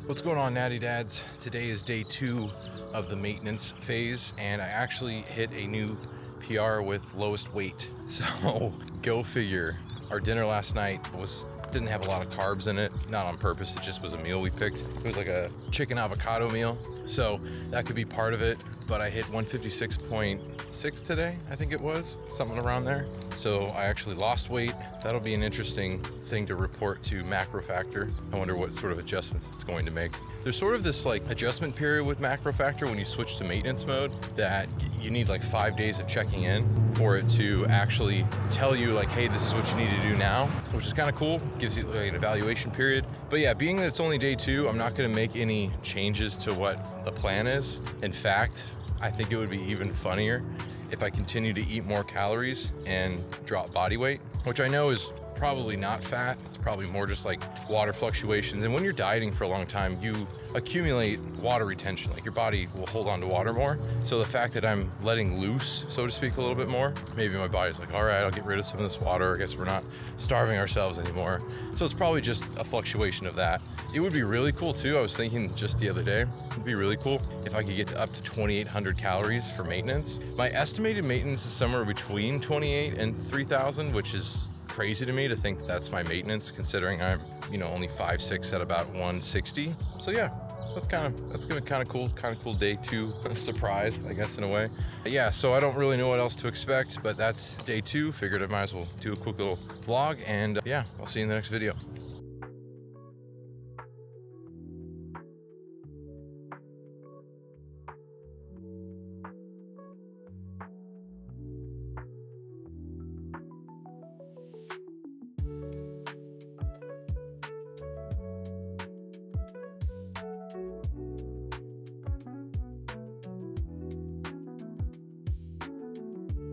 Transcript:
What's going on, Natty Dads? Today is day 2 of the maintenance phase, and I actually hit a new PR with lowest weight. So go figure. Our dinner last night didn't have a lot of carbs in it, not on purpose, it just was a meal we picked. It was like a chicken avocado meal, so that could be part of it, but I hit 156.6 today, I think it was, something around there. So I actually lost weight. That'll be an interesting thing to report to MacroFactor. I wonder what sort of adjustments it's going to make. There's sort of this like adjustment period with MacroFactor when you switch to maintenance mode that you need like 5 days of checking in for it to actually tell you like, hey, this is what you need to do now, which is kind of cool. Gives you like an evaluation period. But yeah, being that it's only day 2, I'm not going to make any changes to what the plan is. In fact, I think it would be even funnier if I continue to eat more calories and drop body weight, which I know is probably not fat. It's probably more just like water fluctuations. And when you're dieting for a long time, you accumulate water retention. Like your body will hold on to water more. So the fact that I'm letting loose, so to speak, a little bit more, maybe my body's like, all right, I'll get rid of some of this water. I guess we're not starving ourselves anymore. So it's probably just a fluctuation of that. It would be really cool too. I was thinking just the other day, it'd be really cool if I could get to up to 2,800 calories for maintenance. My estimated maintenance is somewhere between 28 and 3,000, which is crazy to me to think that's my maintenance, considering I'm, only 5'6" at about 160. So yeah, that's gonna be kind of cool day 2 surprise, I guess, in a way. But yeah, so I don't really know what else to expect, but that's day 2. Figured I might as well do a quick little vlog, and yeah, I'll see you in the next video.